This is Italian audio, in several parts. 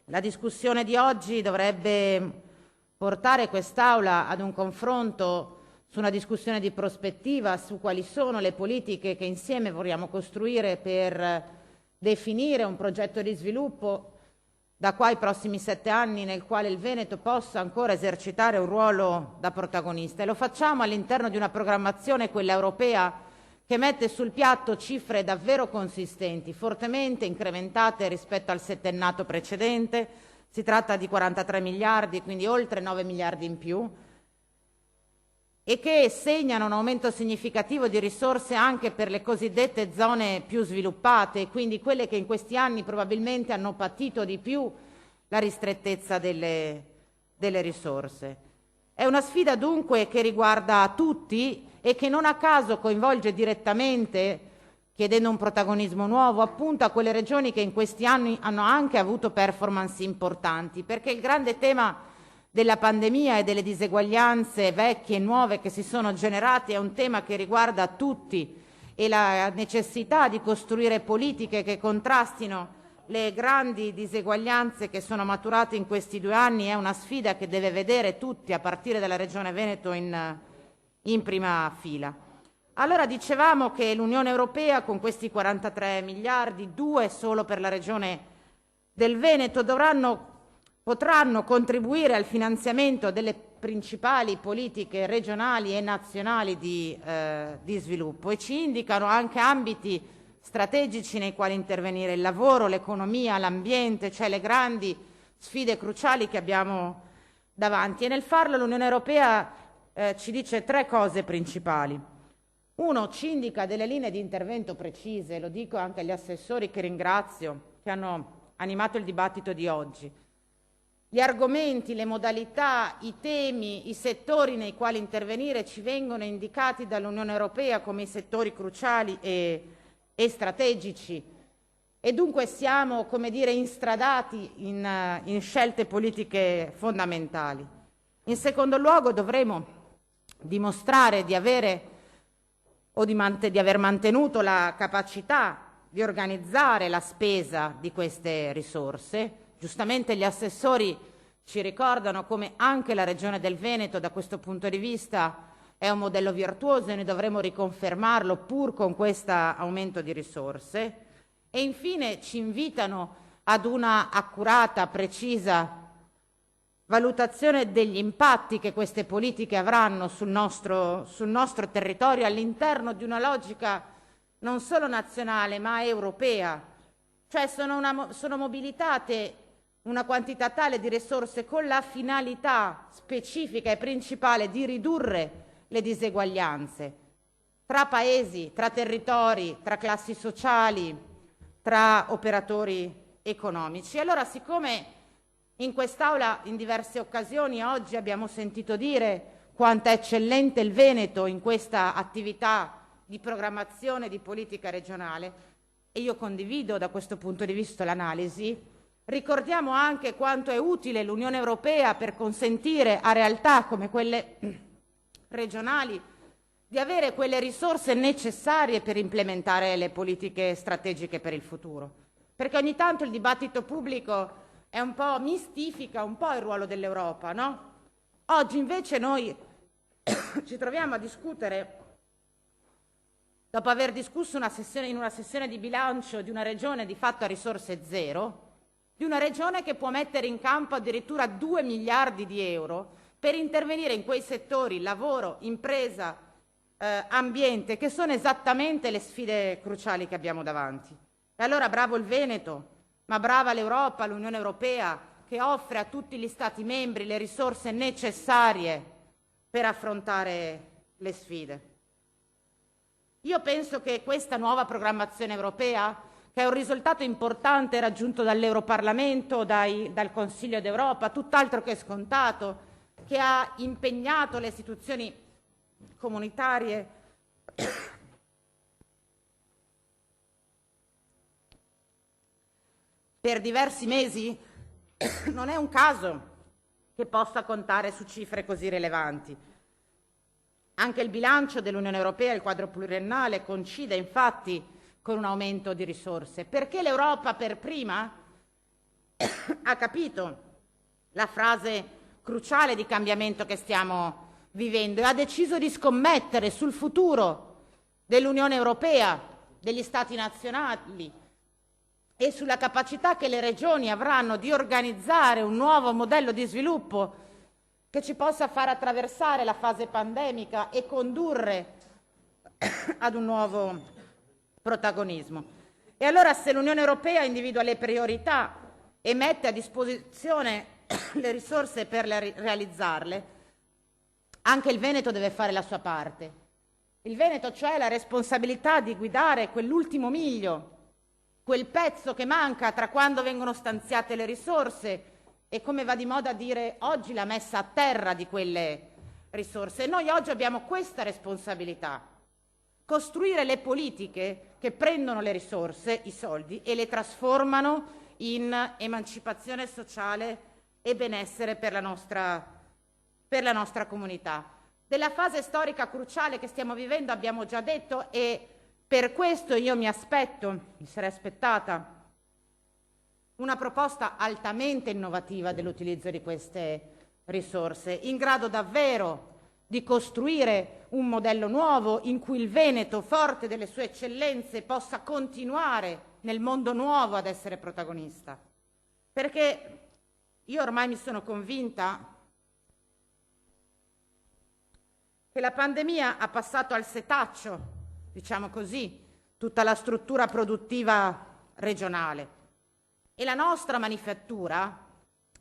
La discussione di oggi dovrebbe portare quest'Aula ad un confronto su una discussione di prospettiva, su quali sono le politiche che insieme vogliamo costruire per definire un progetto di sviluppo da qua ai prossimi 7 anni nel quale il Veneto possa ancora esercitare un ruolo da protagonista. E lo facciamo all'interno di una programmazione, quella europea, che mette sul piatto cifre davvero consistenti, fortemente incrementate rispetto al settennato precedente. Si tratta di 43 miliardi, quindi oltre 9 miliardi in più, e che segnano un aumento significativo di risorse anche per le cosiddette zone più sviluppate, quindi quelle che in questi anni probabilmente hanno patito di più la ristrettezza delle risorse. È una sfida dunque che riguarda tutti e che non a caso coinvolge direttamente, chiedendo un protagonismo nuovo, appunto a quelle regioni che in questi anni hanno anche avuto performance importanti, perché il grande tema della pandemia e delle diseguaglianze vecchie e nuove che si sono generate è un tema che riguarda tutti, e la necessità di costruire politiche che contrastino le grandi diseguaglianze che sono maturate in questi 2 anni è una sfida che deve vedere tutti, a partire dalla Regione Veneto, in prima fila. Allora dicevamo che l'Unione Europea con questi 43 miliardi, 2 solo per la Regione del Veneto, potranno contribuire al finanziamento delle principali politiche regionali e nazionali di sviluppo, e ci indicano anche ambiti strategici nei quali intervenire: il lavoro, l'economia, l'ambiente, cioè le grandi sfide cruciali che abbiamo davanti. E nel farlo l'Unione Europea ci dice 3 cose principali. 1, ci indica delle linee di intervento precise, lo dico anche agli assessori che ringrazio, che hanno animato il dibattito di oggi. Gli argomenti, le modalità, i temi, i settori nei quali intervenire ci vengono indicati dall'Unione Europea come i settori cruciali e strategici, e dunque siamo, come dire, instradati in scelte politiche fondamentali. In secondo luogo dovremo dimostrare di aver mantenuto la capacità di organizzare la spesa di queste risorse. Giustamente gli assessori ci ricordano come anche la Regione del Veneto da questo punto di vista è un modello virtuoso e noi dovremo riconfermarlo pur con questo aumento di risorse. E infine ci invitano ad una accurata, precisa valutazione degli impatti che queste politiche avranno sul nostro territorio all'interno di una logica non solo nazionale ma europea. Cioè sono mobilitate una quantità tale di risorse con la finalità specifica e principale di ridurre le diseguaglianze tra paesi, tra territori, tra classi sociali, tra operatori economici. Allora, siccome in quest'Aula in diverse occasioni oggi abbiamo sentito dire quanto è eccellente il Veneto in questa attività di programmazione di politica regionale, e io condivido da questo punto di vista l'analisi, ricordiamo anche quanto è utile l'Unione Europea per consentire a realtà come quelle regionali di avere quelle risorse necessarie per implementare le politiche strategiche per il futuro. Perché ogni tanto il dibattito pubblico è un po' mistifica un po' il ruolo dell'Europa, no? Oggi invece noi ci troviamo a discutere, dopo aver discusso in una sessione di bilancio di una regione di fatto a risorse zero, di una regione che può mettere in campo addirittura 2 miliardi di euro per intervenire in quei settori, lavoro, impresa, ambiente, che sono esattamente le sfide cruciali che abbiamo davanti. E allora bravo il Veneto, ma brava l'Europa, l'Unione Europea, che offre a tutti gli Stati membri le risorse necessarie per affrontare le sfide. Io penso che questa nuova programmazione europea, che è un risultato importante raggiunto dall'Europarlamento, dal Consiglio d'Europa, tutt'altro che scontato, che ha impegnato le istituzioni comunitarie per diversi mesi, non è un caso che possa contare su cifre così rilevanti. Anche il bilancio dell'Unione Europea, il quadro pluriennale, coincide infatti con un aumento di risorse, perché l'Europa per prima ha capito la frase cruciale di cambiamento che stiamo vivendo e ha deciso di scommettere sul futuro dell'Unione Europea, degli Stati nazionali e sulla capacità che le regioni avranno di organizzare un nuovo modello di sviluppo che ci possa far attraversare la fase pandemica e condurre ad un nuovo protagonismo. E allora, se l'Unione Europea individua le priorità e mette a disposizione le risorse per realizzarle, anche il Veneto deve fare la sua parte. Il Veneto, cioè, ha la responsabilità di guidare quell'ultimo miglio, quel pezzo che manca tra quando vengono stanziate le risorse e, come va di moda dire oggi, la messa a terra di quelle risorse. E noi oggi abbiamo questa responsabilità: costruire le politiche che prendono le risorse, i soldi, e le trasformano in emancipazione sociale e benessere per la nostra comunità. Della fase storica cruciale che stiamo vivendo abbiamo già detto, e per questo io mi sarei aspettata una proposta altamente innovativa dell'utilizzo di queste risorse, in grado davvero di costruire un modello nuovo in cui il Veneto, forte delle sue eccellenze, possa continuare nel mondo nuovo ad essere protagonista. Perché io ormai mi sono convinta che la pandemia ha passato al setaccio, diciamo così, tutta la struttura produttiva regionale. E la nostra manifattura,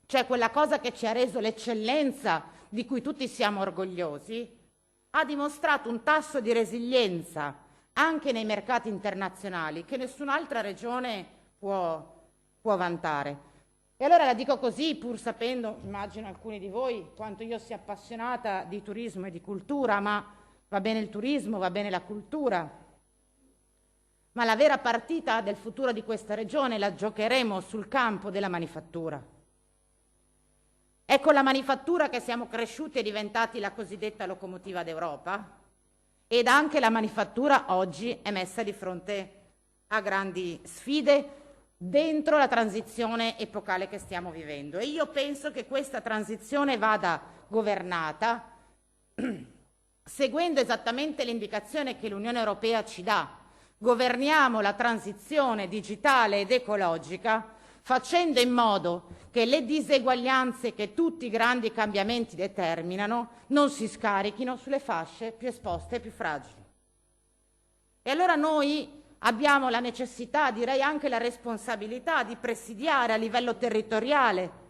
cioè quella cosa che ci ha reso l'eccellenza di cui tutti siamo orgogliosi, ha dimostrato un tasso di resilienza anche nei mercati internazionali che nessun'altra regione può vantare. E allora la dico così, pur sapendo, immagino alcuni di voi, quanto io sia appassionata di turismo e di cultura, ma va bene il turismo, va bene la cultura, ma la vera partita del futuro di questa regione la giocheremo sul campo della manifattura. È con la manifattura che siamo cresciuti e diventati la cosiddetta locomotiva d'Europa, ed anche la manifattura oggi è messa di fronte a grandi sfide dentro la transizione epocale che stiamo vivendo. E io penso che questa transizione vada governata seguendo esattamente l'indicazione che l'Unione Europea ci dà. Governiamo la transizione digitale ed ecologica facendo in modo che le diseguaglianze che tutti i grandi cambiamenti determinano non si scarichino sulle fasce più esposte e più fragili. E allora noi abbiamo la necessità, direi anche la responsabilità, di presidiare a livello territoriale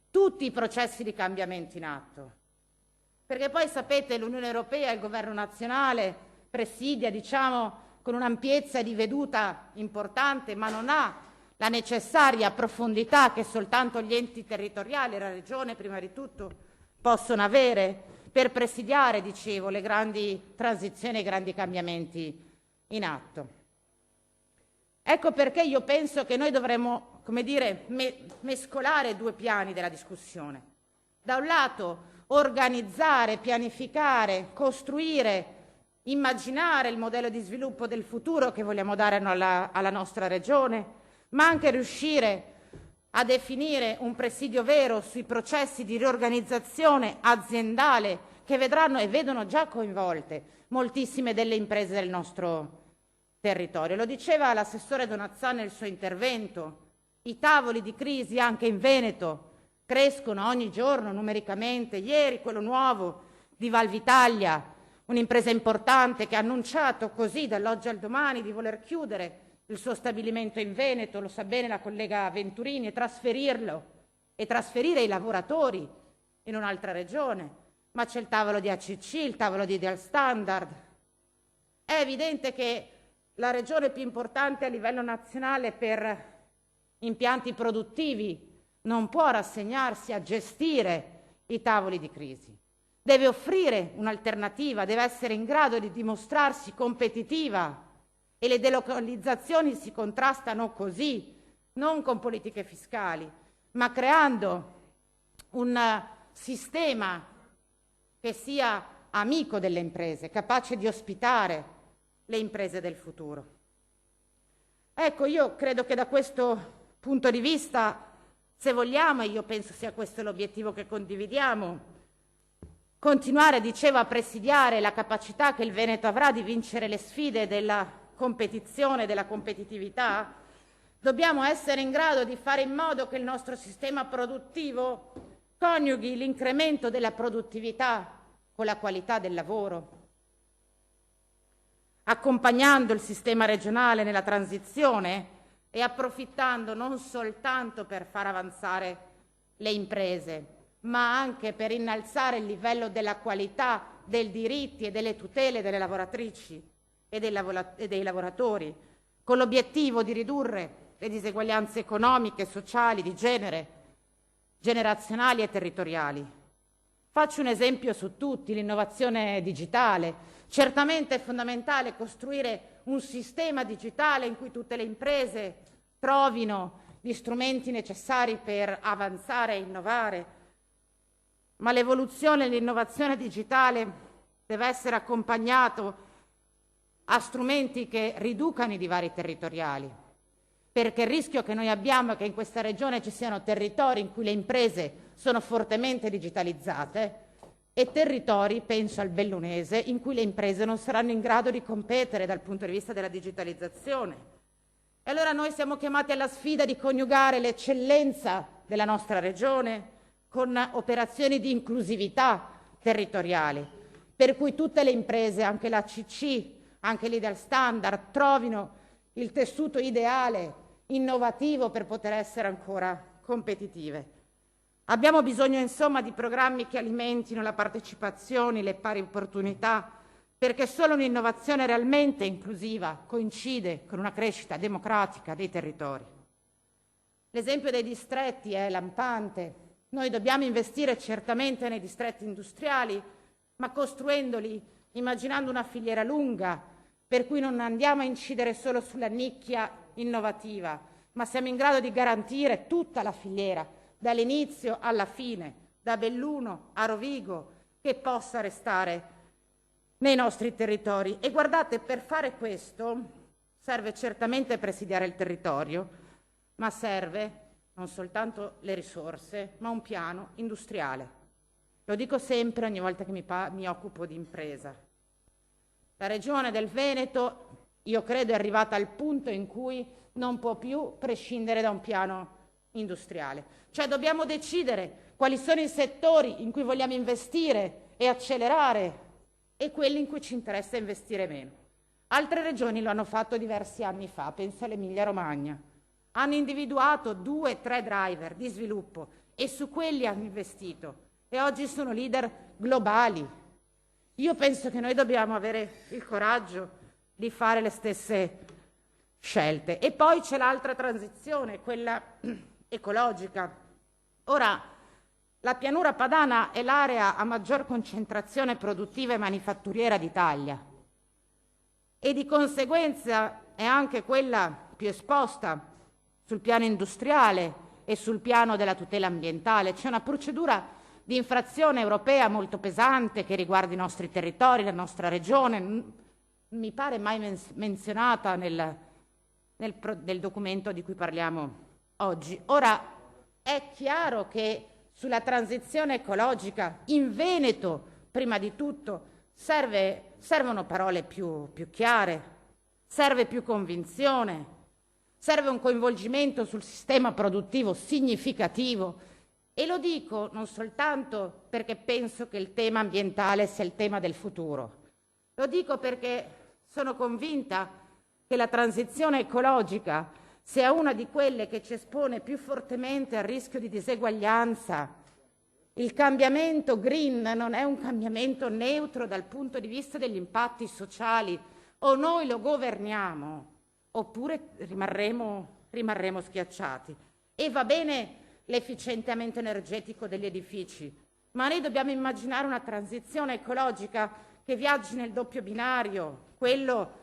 tutti i processi di cambiamento in atto. Perché poi sapete, l'Unione Europea, il governo nazionale presidia, diciamo, con un'ampiezza di veduta importante, ma non ha la necessaria profondità che soltanto gli enti territoriali, la regione prima di tutto, possono avere per presidiare, dicevo, le grandi transizioni e i grandi cambiamenti in atto. Ecco perché io penso che noi dovremmo, come dire, mescolare due piani della discussione. Da un lato organizzare, pianificare, costruire, immaginare il modello di sviluppo del futuro che vogliamo dare alla nostra regione, ma anche riuscire a definire un presidio vero sui processi di riorganizzazione aziendale che vedranno e vedono già coinvolte moltissime delle imprese del nostro territorio. Lo diceva l'assessore Donazzano nel suo intervento: i tavoli di crisi anche in Veneto crescono ogni giorno numericamente. Ieri quello nuovo di Valvitalia, un'impresa importante che ha annunciato così dall'oggi al domani di voler chiudere il suo stabilimento in Veneto, lo sa bene la collega Venturini, e trasferire i lavoratori in un'altra regione. Ma c'è il tavolo di ACC, il tavolo di Ideal Standard. È evidente che la regione più importante a livello nazionale per impianti produttivi non può rassegnarsi a gestire i tavoli di crisi. Deve offrire un'alternativa, deve essere in grado di dimostrarsi competitiva, e le delocalizzazioni si contrastano così, non con politiche fiscali, ma creando un sistema che sia amico delle imprese, capace di ospitare le imprese del futuro. Ecco, io credo che da questo punto di vista Se vogliamo, e io penso sia questo l'obiettivo che condividiamo, continuare, dicevo, a presidiare la capacità che il Veneto avrà di vincere le sfide della competizione, della competitività, dobbiamo essere in grado di fare in modo che il nostro sistema produttivo coniughi l'incremento della produttività con la qualità del lavoro, accompagnando il sistema regionale nella transizione e approfittando non soltanto per far avanzare le imprese, ma anche per innalzare il livello della qualità dei diritti e delle tutele delle lavoratrici e dei lavoratori, con l'obiettivo di ridurre le diseguaglianze economiche, sociali, di genere, generazionali e territoriali. Faccio un esempio su tutti: l'innovazione digitale. Certamente è fondamentale costruire un sistema digitale in cui tutte le imprese trovino gli strumenti necessari per avanzare e innovare, ma l'evoluzione e l'innovazione digitale deve essere accompagnato a strumenti che riducano i divari territoriali, perché il rischio che noi abbiamo è che in questa regione ci siano territori in cui le imprese sono fortemente digitalizzate e territori, penso al bellunese, in cui le imprese non saranno in grado di competere dal punto di vista della digitalizzazione. E allora noi siamo chiamati alla sfida di coniugare l'eccellenza della nostra regione con operazioni di inclusività territoriale, per cui tutte le imprese, anche la CC, anche l'Ideal Standard, trovino il tessuto ideale, innovativo per poter essere ancora competitive. Abbiamo bisogno insomma di programmi che alimentino la partecipazione, le pari opportunità, perché solo un'innovazione realmente inclusiva coincide con una crescita democratica dei territori. L'esempio dei distretti è lampante. Noi dobbiamo investire certamente nei distretti industriali, ma costruendoli immaginando una filiera lunga, per cui non andiamo a incidere solo sulla nicchia innovativa, ma siamo in grado di garantire tutta la filiera, dall'inizio alla fine, da Belluno a Rovigo, che possa restare nei nostri territori. E guardate, per fare questo serve certamente presidiare il territorio, ma serve non soltanto le risorse, ma un piano industriale. Lo dico sempre ogni volta che mi occupo di impresa. La regione del Veneto, io credo, è arrivata al punto in cui non può più prescindere da un piano industriale. Cioè dobbiamo decidere quali sono i settori in cui vogliamo investire e accelerare e quelli in cui ci interessa investire meno. Altre regioni lo hanno fatto diversi anni fa, penso all'Emilia Romagna. Hanno individuato 2-3 driver di sviluppo e su quelli hanno investito e oggi sono leader globali. Io penso che noi dobbiamo avere il coraggio di fare le stesse scelte. E poi c'è l'altra transizione, quella ecologica. Ora, la pianura padana è l'area a maggior concentrazione produttiva e manifatturiera d'Italia e di conseguenza è anche quella più esposta sul piano industriale e sul piano della tutela ambientale. C'è una procedura di infrazione europea molto pesante che riguarda i nostri territori, la nostra regione, non mi pare mai menzionata nel documento di cui parliamo oggi. Ora, è chiaro che sulla transizione ecologica in Veneto, prima di tutto, servono parole più chiare, serve più convinzione, serve un coinvolgimento sul sistema produttivo significativo. E lo dico non soltanto perché penso che il tema ambientale sia il tema del futuro, lo dico perché sono convinta che la transizione ecologica sia una di quelle che ci espone più fortemente al rischio di diseguaglianza. Il cambiamento green non è un cambiamento neutro dal punto di vista degli impatti sociali. O noi lo governiamo oppure rimarremo schiacciati. E va bene l'efficientamento energetico degli edifici, ma noi dobbiamo immaginare una transizione ecologica che viaggi nel doppio binario, quello,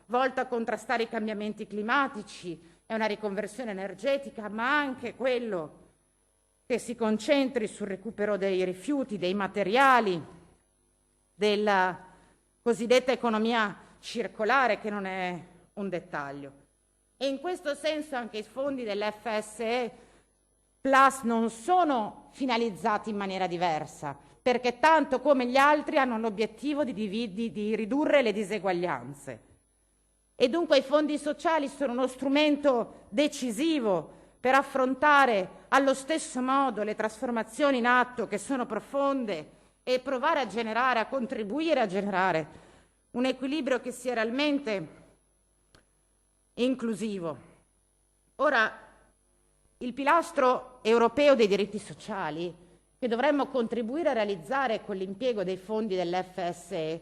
volto a contrastare i cambiamenti climatici, è una riconversione energetica, ma anche quello che si concentri sul recupero dei rifiuti, dei materiali, della cosiddetta economia circolare, che non è un dettaglio. E in questo senso anche i fondi dell'FSE Plus non sono finalizzati in maniera diversa, perché tanto come gli altri hanno l'obiettivo di ridurre le diseguaglianze. E dunque i fondi sociali sono uno strumento decisivo per affrontare allo stesso modo le trasformazioni in atto, che sono profonde, e provare a generare, a contribuire a generare un equilibrio che sia realmente inclusivo. Ora, il pilastro europeo dei diritti sociali, che dovremmo contribuire a realizzare con l'impiego dei fondi dell'FSE,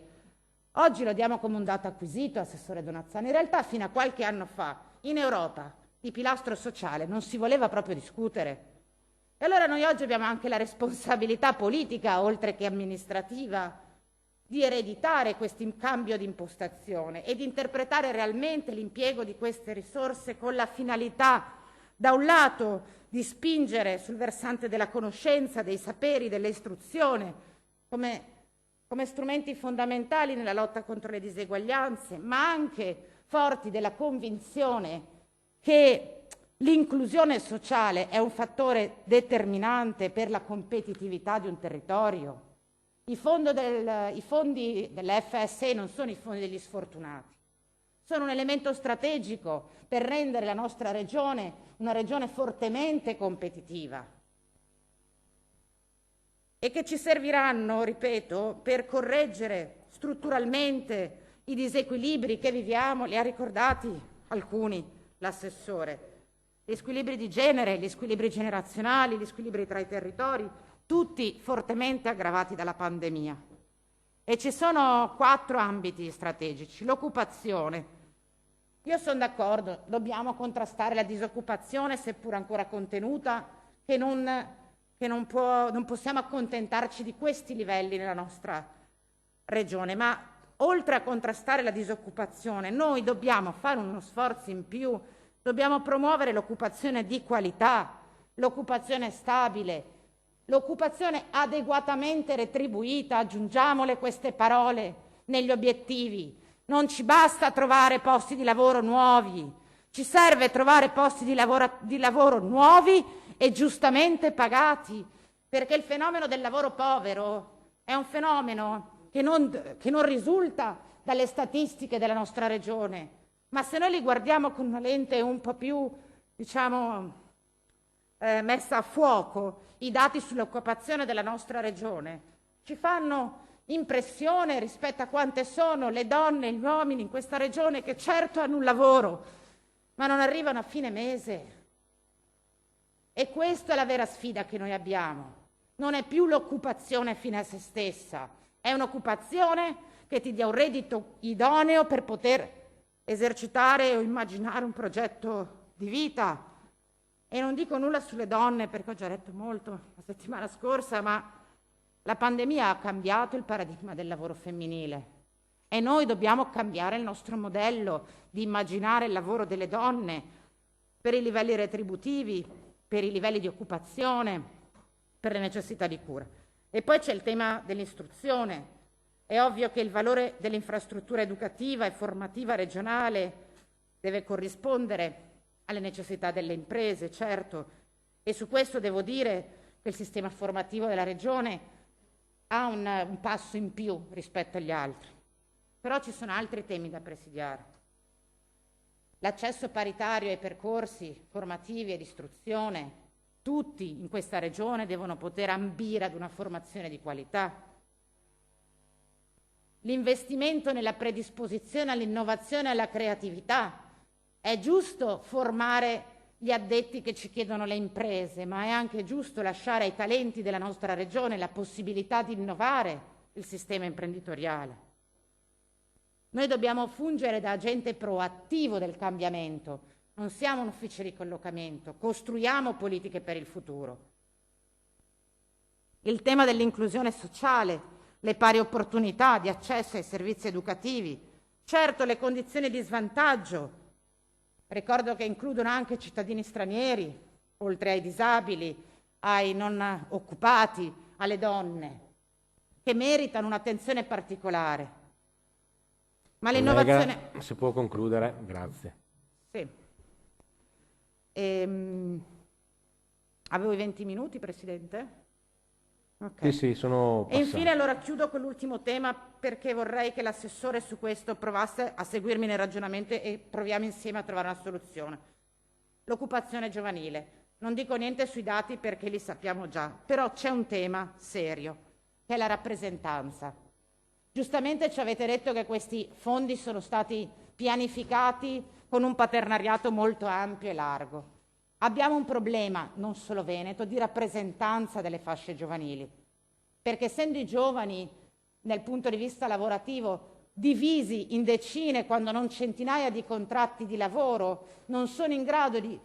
oggi lo diamo come un dato acquisito, Assessore Donazzani. In realtà fino a qualche anno fa in Europa di pilastro sociale non si voleva proprio discutere. E allora noi oggi abbiamo anche la responsabilità politica, oltre che amministrativa, di ereditare questo cambio di impostazione e di interpretare realmente l'impiego di queste risorse con la finalità, da un lato, di spingere sul versante della conoscenza, dei saperi, dell'istruzione, come strumenti fondamentali nella lotta contro le diseguaglianze, ma anche forti della convinzione che l'inclusione sociale è un fattore determinante per la competitività di un territorio. I fondi dell'FSE non sono i fondi degli sfortunati, sono un elemento strategico per rendere la nostra regione una regione fortemente competitiva e che ci serviranno, ripeto, per correggere strutturalmente i disequilibri che viviamo. Li ha ricordati alcuni l'assessore. Gli squilibri di genere, gli squilibri generazionali, gli squilibri tra i territori, tutti fortemente aggravati dalla pandemia. E ci sono 4 ambiti strategici. L'occupazione. Io sono d'accordo, dobbiamo contrastare la disoccupazione, seppur ancora contenuta, che non possiamo accontentarci di questi livelli nella nostra regione, ma oltre a contrastare la disoccupazione, noi dobbiamo fare uno sforzo in più, dobbiamo promuovere l'occupazione di qualità, l'occupazione stabile, l'occupazione adeguatamente retribuita, aggiungiamole queste parole negli obiettivi. Non ci basta trovare posti di lavoro nuovi, ci serve trovare posti di lavoro nuovi e giustamente pagati, perché il fenomeno del lavoro povero è un fenomeno che non risulta dalle statistiche della nostra regione, ma se noi li guardiamo con una lente un po' più, messa a fuoco, i dati sull'occupazione della nostra regione ci fanno impressione rispetto a quante sono le donne e gli uomini in questa regione che certo hanno un lavoro, ma non arrivano a fine mese. E questa è la vera sfida che noi abbiamo. Non è più l'occupazione fine a se stessa, è un'occupazione che ti dia un reddito idoneo per poter esercitare o immaginare un progetto di vita. E non dico nulla sulle donne, perché ho già detto molto la settimana scorsa, ma la pandemia ha cambiato il paradigma del lavoro femminile e noi dobbiamo cambiare il nostro modello di immaginare il lavoro delle donne per i livelli retributivi, per i livelli di occupazione, per le necessità di cura. E poi c'è il tema dell'istruzione. È ovvio che il valore dell'infrastruttura educativa e formativa regionale deve corrispondere alle necessità delle imprese, certo, e su questo devo dire che il sistema formativo della regione ha un passo in più rispetto agli altri. Però ci sono altri temi da presidiare. L'accesso paritario ai percorsi formativi e di istruzione. Tutti in questa regione devono poter ambire ad una formazione di qualità. L'investimento nella predisposizione all'innovazione e alla creatività. È giusto formare gli addetti che ci chiedono le imprese, ma è anche giusto lasciare ai talenti della nostra regione la possibilità di innovare il sistema imprenditoriale. Noi dobbiamo fungere da agente proattivo del cambiamento, non siamo un ufficio di collocamento, costruiamo politiche per il futuro. Il tema dell'inclusione sociale, le pari opportunità di accesso ai servizi educativi, certo le condizioni di svantaggio. Ricordo che includono anche cittadini stranieri, oltre ai disabili, ai non occupati, alle donne, che meritano un'attenzione particolare. Ma l'innovazione... Si può concludere, grazie. Sì. Avevo i 20 minuti, Presidente? Sì, sì, sono E passati. infine allora chiudo con l'ultimo tema, perché vorrei che l'assessore su questo provasse a seguirmi nel ragionamento e proviamo insieme a trovare una soluzione. L'occupazione giovanile. Non dico niente sui dati perché li sappiamo già, però c'è un tema serio, che è la rappresentanza. Giustamente ci avete detto che questi fondi sono stati pianificati con un partenariato molto ampio e largo. Abbiamo un problema, non solo veneto, di rappresentanza delle fasce giovanili, perché essendo i giovani, nel punto di vista lavorativo, divisi in decine, quando non centinaia di contratti di lavoro, non sono in grado di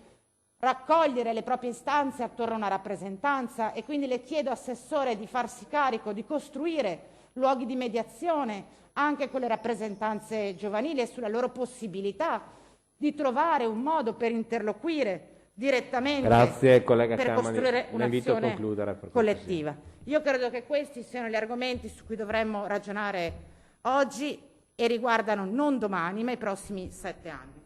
raccogliere le proprie istanze attorno a una rappresentanza, e quindi le chiedo, Assessore, di farsi carico di costruire luoghi di mediazione anche con le rappresentanze giovanili e sulla loro possibilità di trovare un modo per interloquire direttamente. Grazie, collega per Camani. costruire La invito a un'azione concludere, per collettiva. Io credo che questi siano gli argomenti su cui dovremmo ragionare oggi e riguardano non domani ma i prossimi 7 anni.